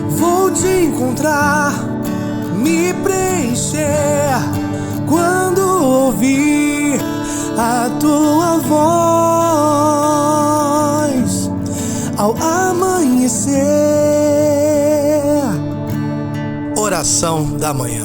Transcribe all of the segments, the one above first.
Vou te encontrar, me preencher quando ouvir a tua voz ao amanhecer. Oração da manhã.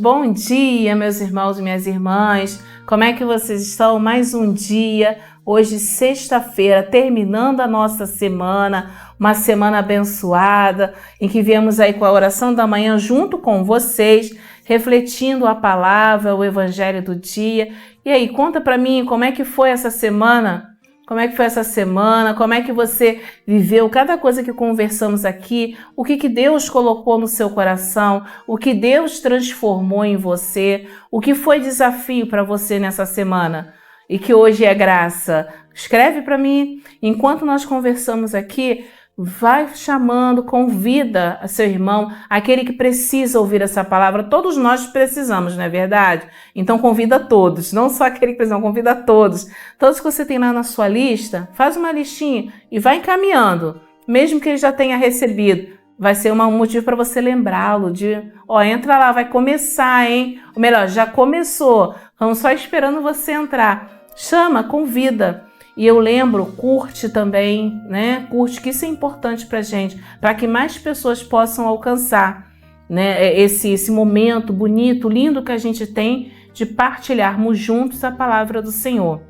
Bom dia, meus irmãos e minhas irmãs. Como é que vocês estão? Mais um dia, hoje sexta-feira, terminando a nossa semana, uma semana abençoada, em que viemos aí com a oração da manhã junto com vocês, refletindo a palavra, o evangelho do dia. E aí, conta pra mim como é que foi essa semana? Como é que foi essa semana? Como é que você viveu cada coisa que conversamos aqui? O que Deus colocou no seu coração? O que Deus transformou em você? O que foi desafio para você nessa semana? E que hoje é graça? Escreve para mim. Enquanto nós conversamos aqui, vai chamando, convida a seu irmão, aquele que precisa ouvir essa palavra. Todos nós precisamos, não é verdade? Então convida todos, não só aquele que precisa, convida todos. Todos que você tem lá na sua lista, faz uma listinha e vai encaminhando, mesmo que ele já tenha recebido. Vai ser um motivo para você lembrá-lo de, entra lá, vai começar, hein? Ou melhor, já começou, vamos só esperando você entrar. Chama, convida. E eu lembro, curte também, né? Curte, que isso é importante pra gente, para que mais pessoas possam alcançar, né? Esse momento bonito, lindo que a gente tem de partilharmos juntos a palavra do Senhor.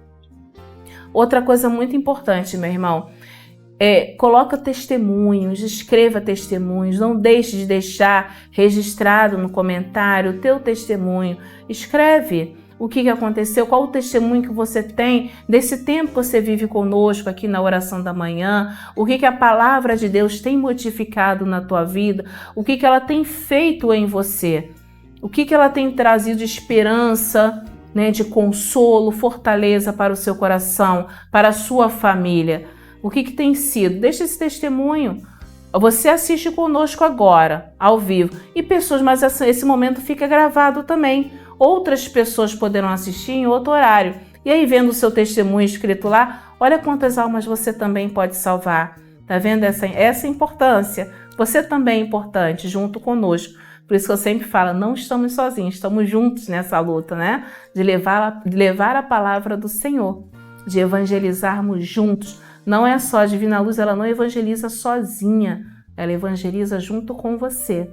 Outra coisa muito importante, meu irmão, coloca testemunhos, escreva testemunhos, não deixe de deixar registrado no comentário o teu testemunho. Escreve o que aconteceu, qual o testemunho que você tem desse tempo que você vive conosco aqui na oração da manhã, o que a palavra de Deus tem modificado na tua vida, o que ela tem feito em você, o que ela tem trazido de esperança, né, de consolo, fortaleza para o seu coração, para a sua família. O que tem sido? Deixa esse testemunho. Você assiste conosco agora, ao vivo, e pessoas, mas esse momento fica gravado também. Outras pessoas poderão assistir em outro horário. E aí, vendo o seu testemunho escrito lá, olha quantas almas você também pode salvar. Tá vendo essa importância? Você também é importante, junto conosco. Por isso que eu sempre falo, não estamos sozinhos, estamos juntos nessa luta, né? De levar a palavra do Senhor, de evangelizarmos juntos. Não é só a Divina Luz, ela não evangeliza sozinha, ela evangeliza junto com você.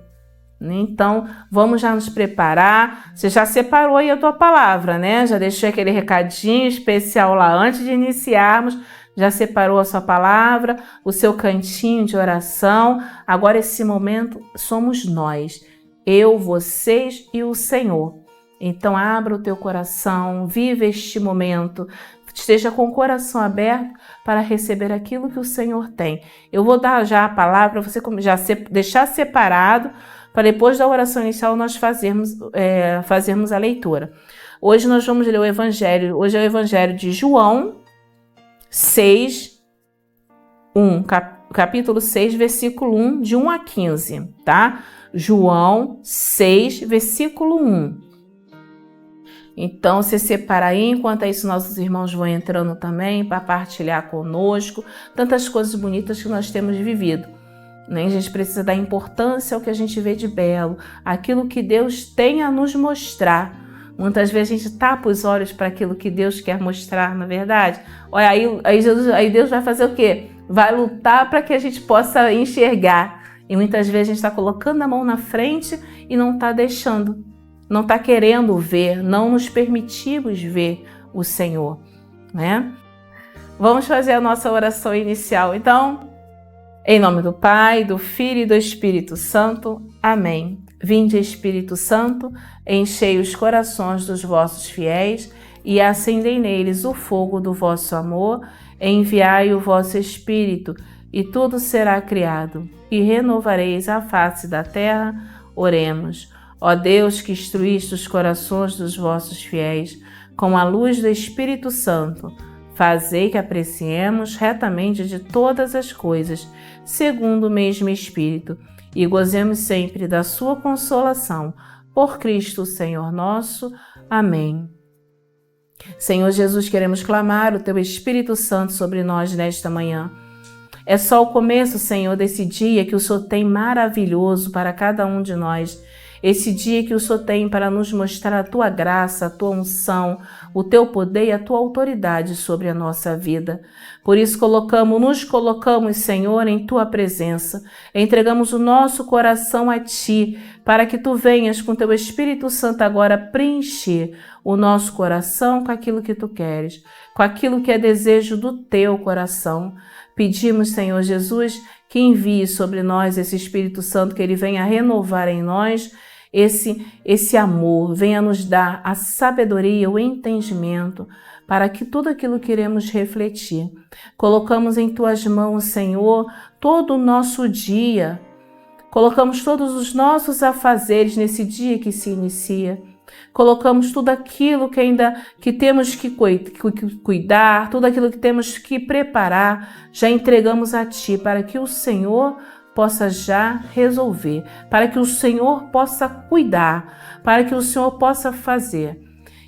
Então, vamos já nos preparar. Você já separou aí a tua palavra, né? Já deixou aquele recadinho especial lá antes de iniciarmos. Já separou a sua palavra, o seu cantinho de oração. Agora, esse momento, somos nós. Eu, vocês e o Senhor. Então, abra o teu coração, viva este momento. Esteja com o coração aberto para receber aquilo que o Senhor tem. Eu vou dar já a palavra para você já deixar separado, para depois da oração inicial nós fazermos a leitura. Hoje nós vamos ler o Evangelho. Hoje é o Evangelho de João 6, capítulo 6, versículo 1, de 1 a 15, tá? João 6, versículo 1. Então, você separa aí, enquanto isso nossos irmãos vão entrando também para partilhar conosco tantas coisas bonitas que nós temos vivido. Né? A gente precisa dar importância ao que a gente vê de belo, aquilo que Deus tem a nos mostrar. Muitas vezes a gente tapa os olhos para aquilo que Deus quer mostrar, na verdade. Olha, aí Deus vai fazer o quê? Vai lutar para que a gente possa enxergar. E muitas vezes a gente está colocando a mão na frente e não está deixando. Não está querendo ver, não nos permitimos ver o Senhor, né? Vamos fazer a nossa oração inicial, então. Em nome do Pai, do Filho e do Espírito Santo. Amém. Vinde, Espírito Santo, enchei os corações dos vossos fiéis e acendei neles o fogo do vosso amor. Enviai o vosso Espírito e tudo será criado e renovareis a face da terra. Oremos. Ó Deus, que instruíste os corações dos vossos fiéis com a luz do Espírito Santo, fazei que apreciemos retamente de todas as coisas, segundo o mesmo Espírito, e gozemos sempre da sua consolação. Por Cristo, Senhor nosso. Amém. Senhor Jesus, queremos clamar o Teu Espírito Santo sobre nós nesta manhã. É só o começo, Senhor, desse dia que o Senhor tem maravilhoso para cada um de nós. Esse dia que o Senhor tem para nos mostrar a Tua graça, a Tua unção, o Teu poder e a Tua autoridade sobre a nossa vida. Por isso nos colocamos, Senhor, em Tua presença. Entregamos o nosso coração a Ti, para que Tu venhas com Teu Espírito Santo agora preencher o nosso coração com aquilo que Tu queres, com aquilo que é desejo do Teu coração. Pedimos, Senhor Jesus, que envie sobre nós esse Espírito Santo, que Ele venha renovar em nós esse amor, venha nos dar a sabedoria, o entendimento, para que tudo aquilo que iremos refletir. Colocamos em Tuas mãos, Senhor, todo o nosso dia, colocamos todos os nossos afazeres nesse dia que se inicia. Colocamos tudo aquilo que temos que cuidar, tudo aquilo que temos que preparar, já entregamos a Ti, para que o Senhor possa já resolver, para que o Senhor possa cuidar, para que o Senhor possa fazer.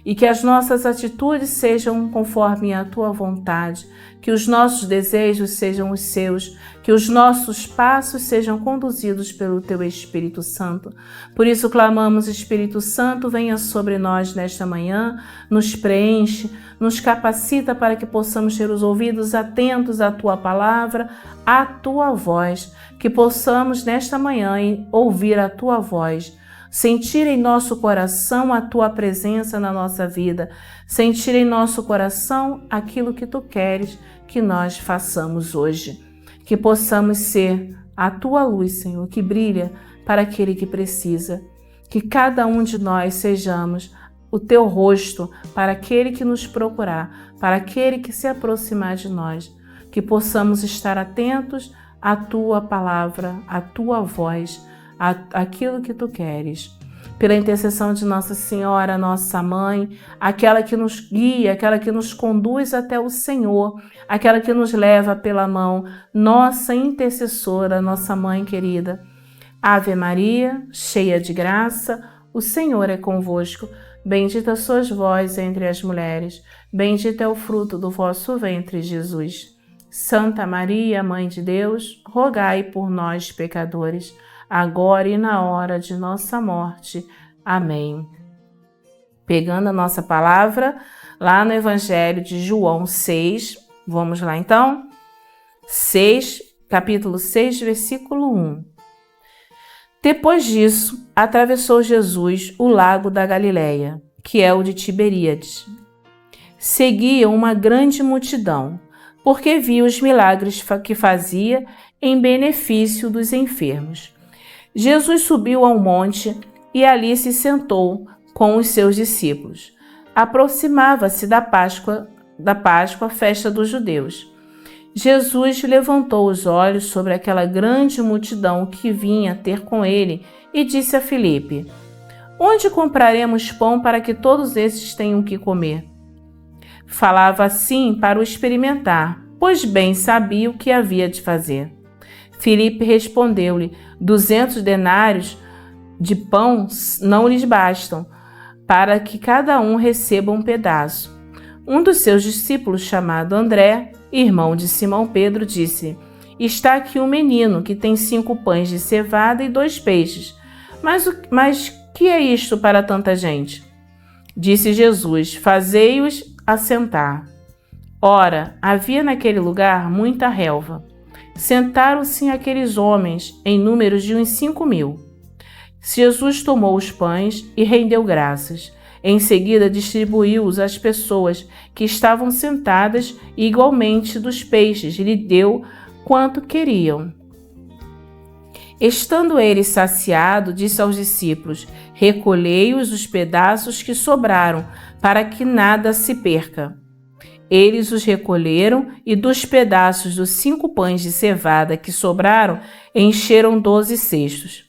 E que as nossas atitudes sejam conforme a Tua vontade, que os nossos desejos sejam os Seus, que os nossos passos sejam conduzidos pelo Teu Espírito Santo. Por isso clamamos, Espírito Santo, venha sobre nós nesta manhã, nos preenche, nos capacita para que possamos ter os ouvidos atentos à Tua palavra, à Tua voz, que possamos nesta manhã ouvir a Tua voz, sentir em nosso coração a Tua presença na nossa vida, sentir em nosso coração aquilo que Tu queres que nós façamos hoje. Que possamos ser a Tua luz, Senhor, que brilha para aquele que precisa. Que cada um de nós sejamos o Teu rosto para aquele que nos procurar, para aquele que se aproximar de nós. Que possamos estar atentos à Tua palavra, à Tua voz, aquilo que Tu queres. Pela intercessão de Nossa Senhora, nossa Mãe, aquela que nos guia, aquela que nos conduz até o Senhor, aquela que nos leva pela mão, nossa intercessora, nossa Mãe querida. Ave Maria, cheia de graça, o Senhor é convosco. Bendita sois vós entre as mulheres, bendito é o fruto do vosso ventre, Jesus. Santa Maria, Mãe de Deus, rogai por nós, pecadores, agora e na hora de nossa morte. Amém. Pegando a nossa palavra, lá no Evangelho de João 6, vamos lá então? Capítulo 6, versículo 1. Depois disso, atravessou Jesus o lago da Galileia, que é o de Tiberíades. Seguia uma grande multidão, porque via os milagres que fazia em benefício dos enfermos. Jesus subiu ao monte e ali se sentou com os seus discípulos. Aproximava-se da Páscoa, festa dos judeus. Jesus levantou os olhos sobre aquela grande multidão que vinha ter com ele e disse a Filipe: Onde compraremos pão para que todos esses tenham que comer? Falava assim para o experimentar, pois bem sabia o que havia de fazer. Filipe respondeu-lhe: 200 denários de pão não lhes bastam, para que cada um receba um pedaço. Um dos seus discípulos, chamado André, irmão de Simão Pedro, disse: Está aqui um menino que tem 5 pães de cevada e 2 peixes. Mas que é isto para tanta gente? Disse Jesus: Fazei-os assentar. Ora, havia naquele lugar muita relva. Sentaram-se aqueles homens, em número de uns 5.000. Jesus tomou os pães e rendeu graças. Em seguida, distribuiu-os às pessoas que estavam sentadas e igualmente dos peixes, e lhe deu quanto queriam. Estando ele saciado, disse aos discípulos: Recolhei-os os pedaços que sobraram, para que nada se perca. Eles os recolheram e dos pedaços dos 5 pães de cevada que sobraram, encheram 12 cestos.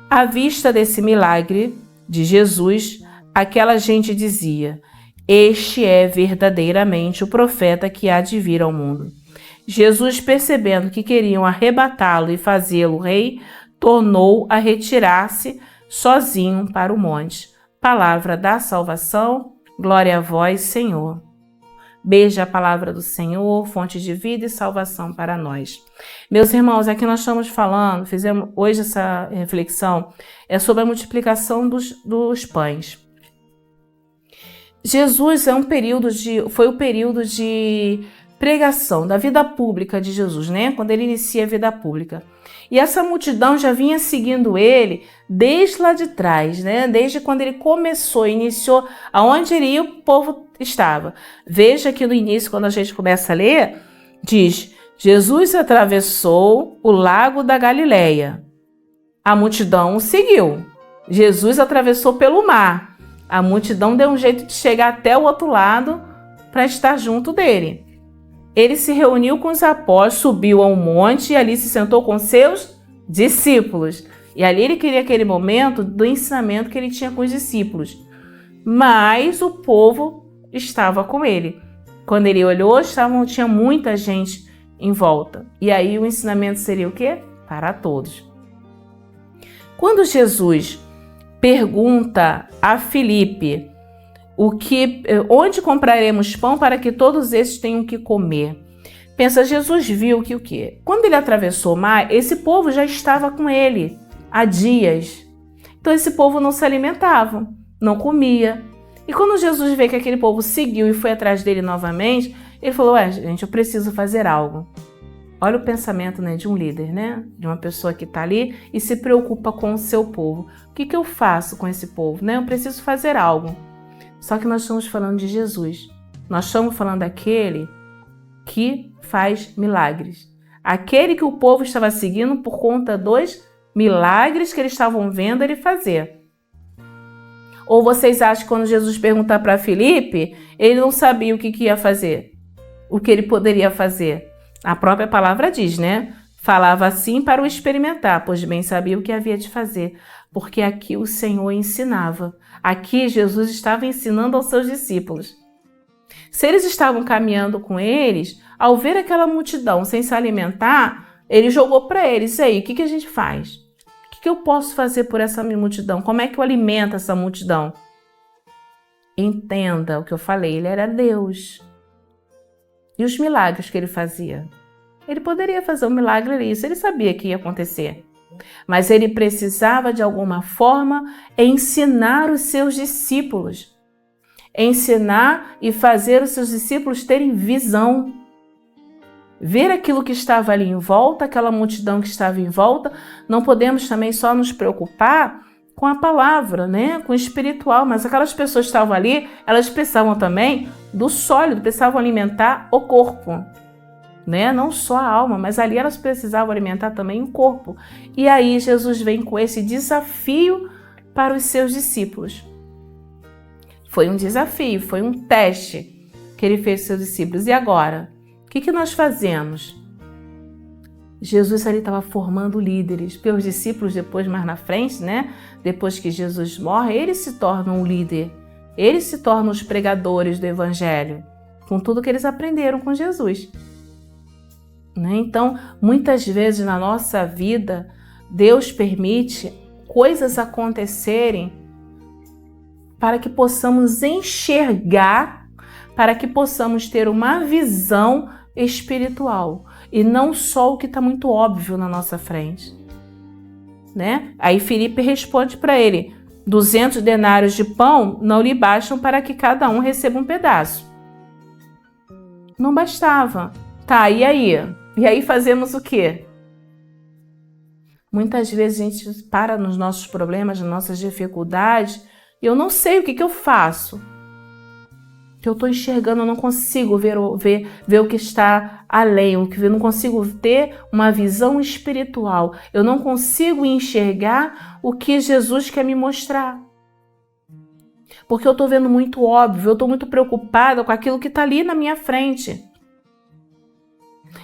À vista desse milagre de Jesus, aquela gente dizia: Este é verdadeiramente o profeta que há de vir ao mundo. Jesus, percebendo que queriam arrebatá-lo e fazê-lo rei, tornou a retirar-se sozinho para o monte. Palavra da salvação. Glória a vós, Senhor. Beija a palavra do Senhor, fonte de vida e salvação para nós. Meus irmãos, aqui nós estamos falando, fizemos hoje essa reflexão, é sobre a multiplicação dos pães. Jesus foi o período de pregação da vida pública de Jesus, né? Quando ele inicia a vida pública. E essa multidão já vinha seguindo ele desde lá de trás, né? Desde quando ele iniciou, aonde ele ia, o povo estava. Veja que no início, quando a gente começa a ler, diz: Jesus atravessou o lago da Galileia. A multidão o seguiu. Jesus atravessou pelo mar. A multidão deu um jeito de chegar até o outro lado para estar junto dele. Ele se reuniu com os apóstolos, subiu a um monte e ali se sentou com seus discípulos. E ali ele queria aquele momento do ensinamento que ele tinha com os discípulos. Mas o povo estava com ele. Quando ele olhou, tinha muita gente em volta. E aí o ensinamento seria o quê? Para todos. Quando Jesus pergunta a Filipe onde compraremos pão para que todos esses tenham que comer? Pensa, Jesus viu que o quê? Quando ele atravessou o mar, esse povo já estava com ele há dias. Então esse povo não se alimentava, não comia. E quando Jesus vê que aquele povo seguiu e foi atrás dele novamente, ele falou: gente, eu preciso fazer algo. Olha o pensamento, né, de um líder, né? De uma pessoa que está ali e se preocupa com o seu povo. O que eu faço com esse povo? Né? Eu preciso fazer algo. Só que nós estamos falando de Jesus. Nós estamos falando daquele que faz milagres. Aquele que o povo estava seguindo por conta dos milagres que eles estavam vendo ele fazer. Ou vocês acham que quando Jesus perguntar para Filipe, ele não sabia o que ia fazer? O que ele poderia fazer? A própria palavra diz, né? Falava assim para o experimentar, pois bem sabia o que havia de fazer, porque aqui o Senhor ensinava. Aqui Jesus estava ensinando aos seus discípulos. Se eles estavam caminhando com eles, ao ver aquela multidão sem se alimentar, ele jogou para eles: e aí, o que a gente faz? O que eu posso fazer por essa multidão? Como é que eu alimento essa multidão? Entenda o que eu falei, ele era Deus. E os milagres que ele fazia? Ele poderia fazer um milagre isso, ele sabia que ia acontecer. Mas ele precisava, de alguma forma, ensinar os seus discípulos. Ensinar e fazer os seus discípulos terem visão. Ver aquilo que estava ali em volta, aquela multidão que estava em volta. Não podemos também só nos preocupar com a palavra, né? Com o espiritual, mas aquelas pessoas que estavam ali, elas precisavam também do sólido, precisavam alimentar o corpo. Né? Não só a alma, mas ali elas precisavam alimentar também o corpo. E aí Jesus vem com esse desafio para os seus discípulos. Foi um desafio, foi um teste que ele fez com seus discípulos. E agora? O que nós fazemos? Jesus ali estava formando líderes, porque os discípulos depois, mais na frente, né? Depois que Jesus morre, eles se tornam o líder. Eles se tornam os pregadores do evangelho, com tudo que eles aprenderam com Jesus. Então, muitas vezes na nossa vida, Deus permite coisas acontecerem para que possamos enxergar, para que possamos ter uma visão espiritual e não só o que está muito óbvio na nossa frente. Né? Aí Filipe responde para ele: 200 denários de pão não lhe bastam para que cada um receba um pedaço. Não bastava. Tá, e aí? E aí fazemos o quê? Muitas vezes a gente para nos nossos problemas, nas nossas dificuldades, e eu não sei o que eu faço. Que eu estou enxergando, eu não consigo ver o que está além, eu não consigo ter uma visão espiritual. Eu não consigo enxergar o que Jesus quer me mostrar. Porque eu estou vendo muito óbvio, eu estou muito preocupada com aquilo que está ali na minha frente.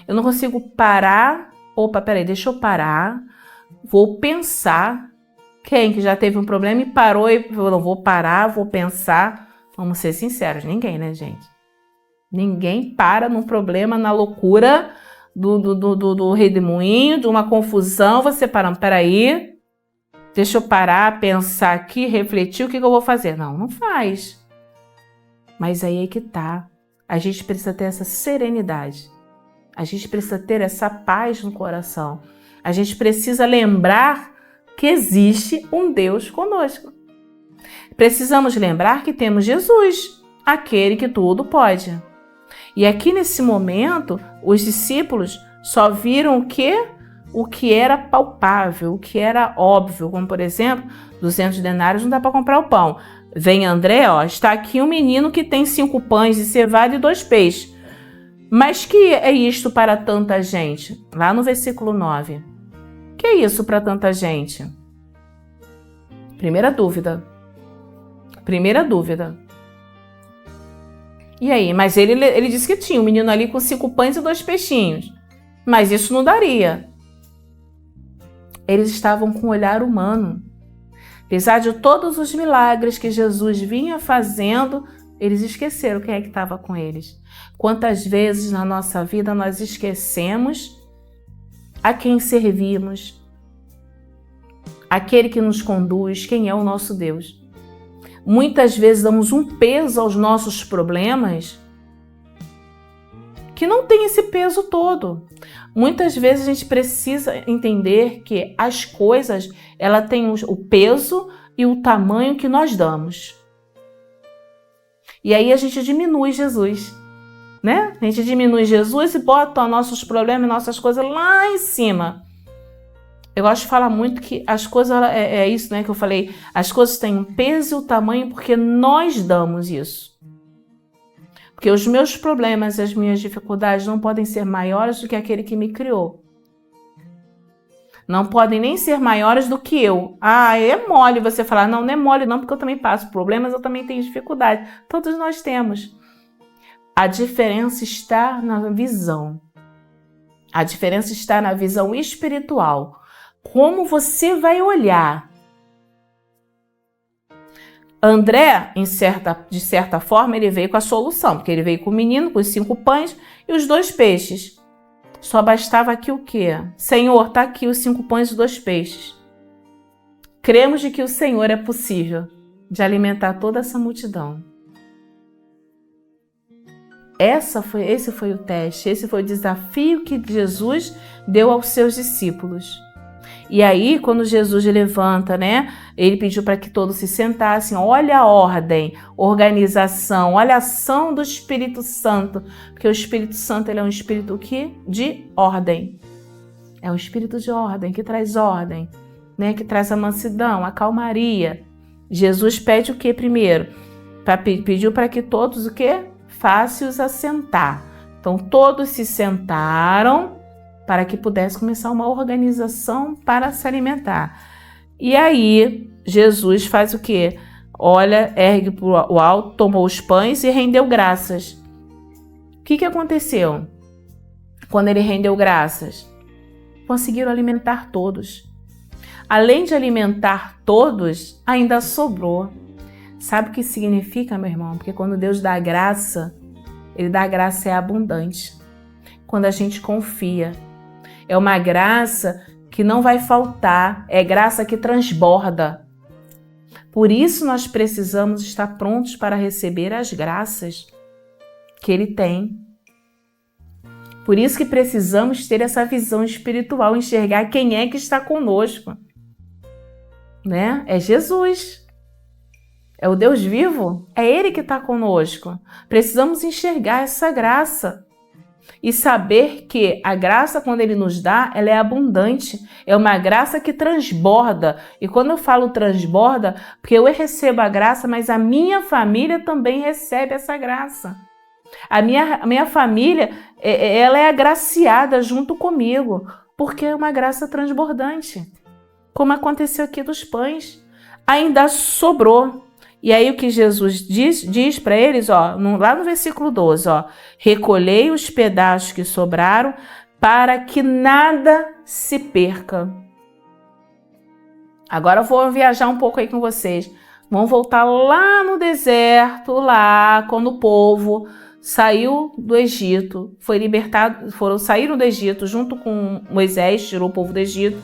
Eu não consigo parar. Opa, peraí, deixa eu parar. Vou pensar. Quem que já teve um problema e parou e falou: não, vou parar, vou pensar. Vamos ser sinceros, ninguém, né, gente? Ninguém para num problema, na loucura do redemoinho, de uma confusão. Você para, peraí, deixa eu parar, pensar aqui, refletir, o que eu vou fazer? Não, não faz. Mas aí é que tá. A gente precisa ter essa serenidade. A gente precisa ter essa paz no coração. A gente precisa lembrar que existe um Deus conosco. Precisamos lembrar que temos Jesus, aquele que tudo pode. E aqui nesse momento, os discípulos só viram o que era palpável, o que era óbvio, como por exemplo, 200 denários não dá para comprar o pão. Vem André, está aqui um menino que tem 5 pães de cevada e 2 peixes. Mas que é isto para tanta gente? Lá no versículo 9. Que é isso para tanta gente? Primeira dúvida. E aí? Mas ele disse que tinha um menino ali com 5 pães e 2 peixinhos. Mas isso não daria. Eles estavam com um olhar humano. Apesar de todos os milagres que Jesus vinha fazendo, eles esqueceram quem é que estava com eles. Quantas vezes na nossa vida nós esquecemos a quem servimos, aquele que nos conduz, quem é o nosso Deus. Muitas vezes damos um peso aos nossos problemas que não tem esse peso todo. Muitas vezes a gente precisa entender que as coisas, ela tem o peso e o tamanho que nós damos. E aí a gente diminui Jesus, né? A gente diminui Jesus e bota nossos problemas, nossas coisas lá em cima. Eu gosto de falar muito que as coisas, é isso, né, que eu falei, as coisas têm um peso e um tamanho porque nós damos isso. Porque os meus problemas e as minhas dificuldades não podem ser maiores do que aquele que me criou. Não podem nem ser maiores do que eu. Ah, é mole você falar, não é mole não, porque eu também passo problemas, eu também tenho dificuldade. Todos nós temos. A diferença está na visão. A diferença está na visão espiritual. Como você vai olhar? André, de certa forma, ele veio com a solução, porque ele veio com o menino, com os 5 pães e os 2 peixes. Só bastava aqui o quê? Senhor, está aqui os 5 pães e 2 peixes. Cremos de que o Senhor é possível de alimentar toda essa multidão. Esse foi o teste, esse foi o desafio que Jesus deu aos seus discípulos. E aí, quando Jesus levanta, né? Ele pediu para que todos se sentassem. Olha a ordem, organização, olha a ação do Espírito Santo. Porque o Espírito Santo ele é um espírito de ordem. É um espírito de ordem, que traz ordem, né? Que traz a mansidão, a calmaria. Jesus pede o que primeiro? Pediu para que todos o quê? Faça-os assentar. Então, todos se sentaram para que pudesse começar uma organização para se alimentar. E aí, Jesus faz o quê? Olha, ergue para o alto, tomou os pães e rendeu graças. O que aconteceu quando ele rendeu graças? Conseguiram alimentar todos. Além de alimentar todos, ainda sobrou. Sabe o que significa, meu irmão? Porque quando Deus dá graça, Ele dá graça abundante. Quando a gente confia, é uma graça que não vai faltar, é graça que transborda. Por isso nós precisamos estar prontos para receber as graças que Ele tem. Por isso que precisamos ter essa visão espiritual, enxergar quem é que está conosco. Né? É Jesus. É o Deus vivo. É Ele que está conosco. Precisamos enxergar essa graça. E saber que a graça, quando Ele nos dá, ela é abundante. É uma graça que transborda. E quando eu falo transborda, porque eu recebo a graça, mas a minha família também recebe essa graça. A minha família, ela é agraciada junto comigo, porque é uma graça transbordante. Como aconteceu aqui dos pães. Ainda sobrou. E aí o que Jesus diz para eles, ó, lá no versículo 12, ó, recolhei os pedaços que sobraram para que nada se perca. Agora eu vou viajar um pouco aí com vocês. Vamos voltar lá no deserto, lá quando o povo saiu do Egito, foi libertado, saíram do Egito junto com Moisés, tirou o povo do Egito.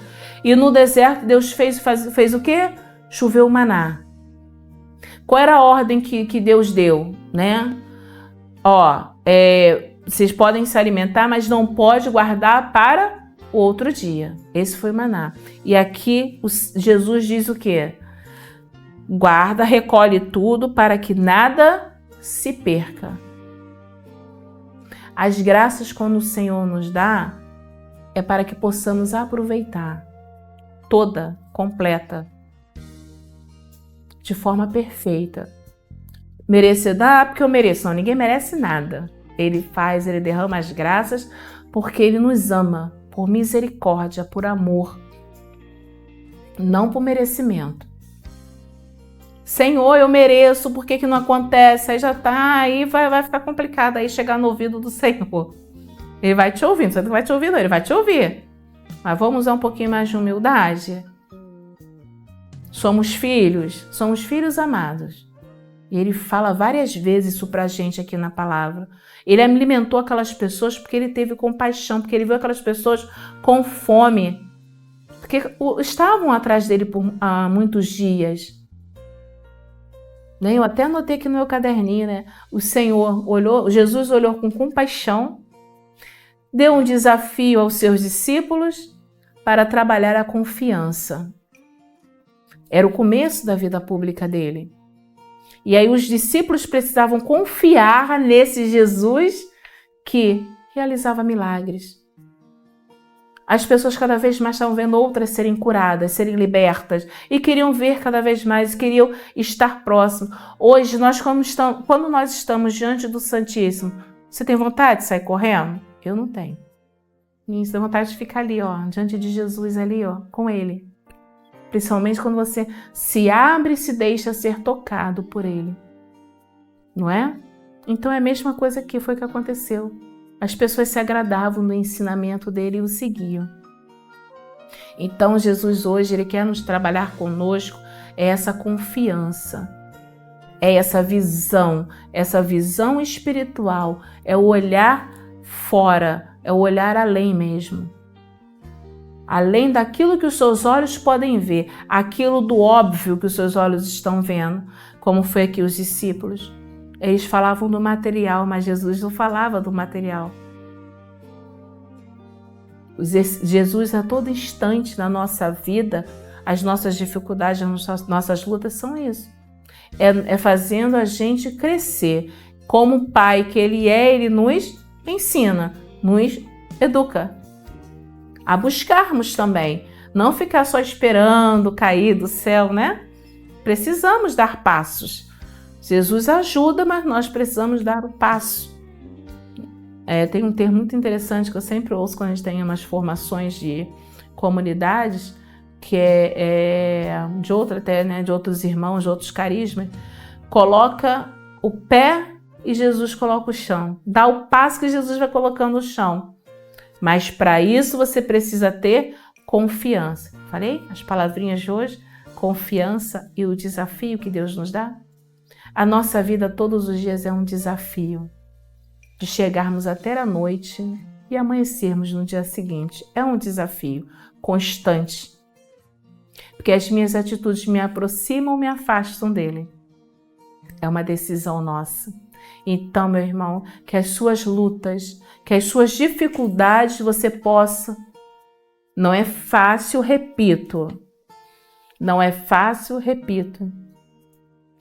E no deserto Deus fez o quê? Choveu o maná. Qual era a ordem que Deus deu, né? Vocês podem se alimentar, mas não pode guardar para o outro dia. Esse foi o maná. E aqui Jesus diz o quê? Guarda, recolhe tudo para que nada se perca. As graças, quando o Senhor nos dá, é para que possamos aproveitar toda, completa, de forma perfeita. Merecer, porque eu mereço. Não, ninguém merece nada. Ele derrama as graças porque Ele nos ama, por misericórdia, por amor, não por merecimento. Senhor, eu mereço, por que não acontece? Aí já tá, aí vai ficar complicado aí chegar no ouvido do Senhor. Ele vai te ouvindo, você não vai te ouvir não, Ele vai te ouvir. Mas vamos usar um pouquinho mais de humildade. Somos filhos amados. E Ele fala várias vezes isso pra gente aqui na palavra. Ele alimentou aquelas pessoas porque Ele teve compaixão, porque Ele viu aquelas pessoas com fome, porque estavam atrás dele há muitos dias. Eu até anotei aqui no meu caderninho, né? Jesus olhou com compaixão, deu um desafio aos seus discípulos para trabalhar a confiança. Era o começo da vida pública dele. E aí os discípulos precisavam confiar nesse Jesus que realizava milagres. As pessoas cada vez mais estavam vendo outras serem curadas, serem libertas, e queriam ver cada vez mais, queriam estar próximo. Hoje, quando nós estamos diante do Santíssimo, você tem vontade de sair correndo? Eu não tenho. Você tem vontade de ficar ali, diante de Jesus, ali, com Ele. Principalmente quando você se abre e se deixa ser tocado por Ele. Não é? Então é a mesma coisa aqui, foi o que aconteceu. As pessoas se agradavam do ensinamento dele e o seguiam. Então Jesus hoje, Ele quer nos trabalhar conosco, é essa confiança, é essa visão espiritual, é o olhar fora, é o olhar além mesmo. Além daquilo que os seus olhos podem ver, aquilo do óbvio que os seus olhos estão vendo, como foi aqui os discípulos. Eles falavam do material, mas Jesus não falava do material. Jesus, a todo instante na nossa vida, as nossas dificuldades, as nossas lutas são isso. É fazendo a gente crescer. Como Pai que Ele é, Ele nos ensina, nos educa. A buscarmos também. Não ficar só esperando cair do céu, né? Precisamos dar passos. Jesus ajuda, mas nós precisamos dar o passo. Tem um termo muito interessante que eu sempre ouço quando a gente tem umas formações de comunidades, que de outros irmãos, de outros carismas. Coloca o pé e Jesus coloca o chão. Dá o passo que Jesus vai colocando o chão. Mas para isso você precisa ter confiança. Falei as palavrinhas de hoje? Confiança e o desafio que Deus nos dá. A nossa vida todos os dias é um desafio de chegarmos até a noite e amanhecermos no dia seguinte. É um desafio constante, porque as minhas atitudes me aproximam ou me afastam dele. É uma decisão nossa. Então, meu irmão, que as suas lutas, que as suas dificuldades você possa... Não é fácil, repito. Não é fácil, repito.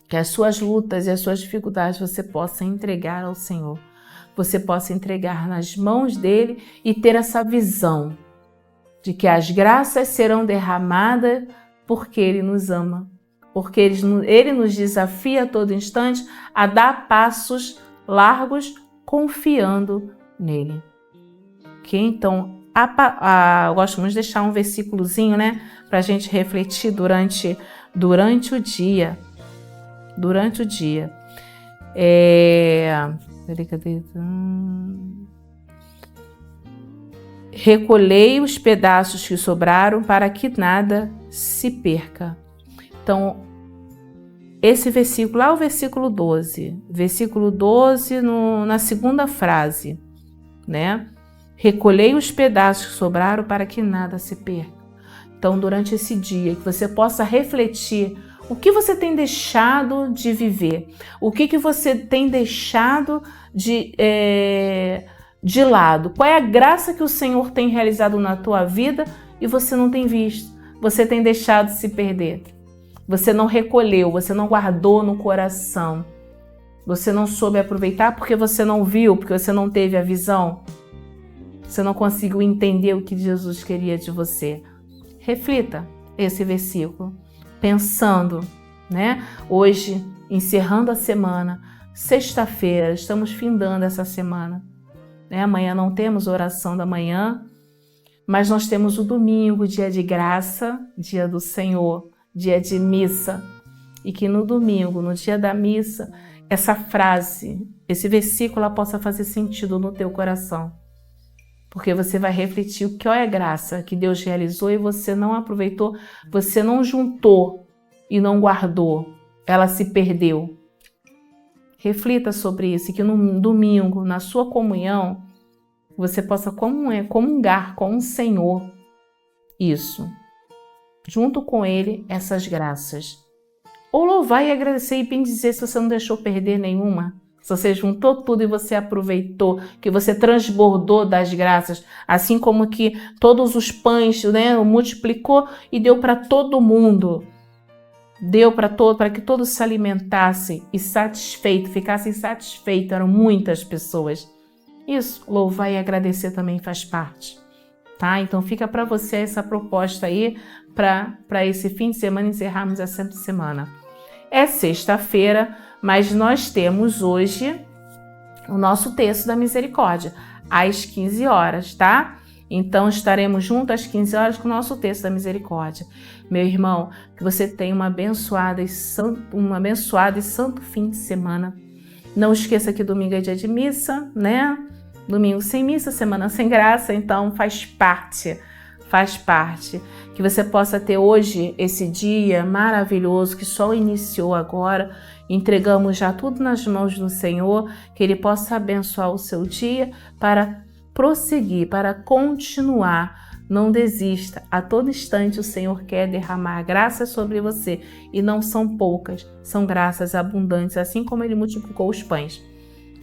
Que as suas lutas e as suas dificuldades você possa entregar ao Senhor. Você possa entregar nas mãos dele e ter essa visão de que as graças serão derramadas porque ele nos ama. Porque ele nos desafia a todo instante a dar passos largos confiando nele. Que então, eu gosto muito de deixar um versículozinho, né, para a gente refletir durante o dia. Durante o dia. Recolhei os pedaços que sobraram para que nada se perca. Então, esse versículo, lá o versículo 12. Versículo 12 na segunda frase, né? Recolhei os pedaços que sobraram para que nada se perca. Então, durante esse dia, que você possa refletir O que você tem deixado de viver? O que você tem deixado de lado? Qual é a graça que o Senhor tem realizado na tua vida e você não tem visto? Você tem deixado de se perder. Você não recolheu, você não guardou no coração. Você não soube aproveitar porque você não viu, porque você não teve a visão. Você não conseguiu entender o que Jesus queria de você. Reflita esse versículo, pensando, né? Hoje, encerrando a semana, sexta-feira, estamos findando essa semana. Amanhã não temos oração da manhã, mas nós temos o domingo, dia de graça, dia do Senhor, dia de missa. E que no domingo, no dia da missa, essa frase, esse versículo, ela possa fazer sentido no teu coração. Porque você vai refletir o que é a graça que Deus realizou e você não aproveitou, você não juntou e não guardou, ela se perdeu. Reflita sobre isso e que no domingo, na sua comunhão, você possa comungar com o Senhor isso, junto com Ele, essas graças. Ou louvar e agradecer e bendizer se você não deixou perder nenhuma. Se você juntou tudo e você aproveitou, que você transbordou das graças, assim como que todos os pães, né, multiplicou e deu para todo mundo. Deu para que todos se alimentassem e ficassem satisfeitos, eram muitas pessoas. Isso, louvar e agradecer também faz parte, tá? Então fica para você essa proposta aí, para esse fim de semana, encerrarmos essa semana. É sexta-feira, mas nós temos hoje o nosso texto da misericórdia, às 15 horas, tá? Então estaremos juntos às 15 horas com o nosso texto da misericórdia. Meu irmão, que você tenha um abençoado e santo fim de semana. Não esqueça que domingo é dia de missa, né? Domingo sem missa, semana sem graça, então faz parte. Que você possa ter hoje esse dia maravilhoso que só iniciou agora. Entregamos já tudo nas mãos do Senhor, que Ele possa abençoar o seu dia para prosseguir, para continuar. Não desista. A todo instante o Senhor quer derramar graças sobre você. E não são poucas, são graças abundantes, assim como Ele multiplicou os pães.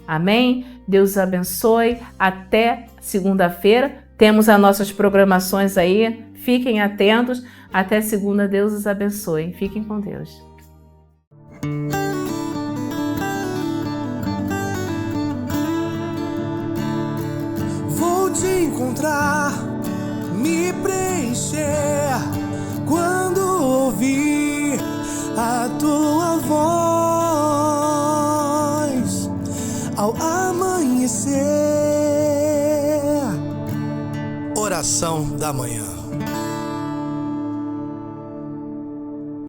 Amém? Deus abençoe. Até segunda-feira. Temos as nossas programações aí. Fiquem atentos. Até segunda. Deus os abençoe. Fiquem com Deus. Vou te encontrar, me preencher quando ouvir a tua voz ao amanhecer. Oração da manhã.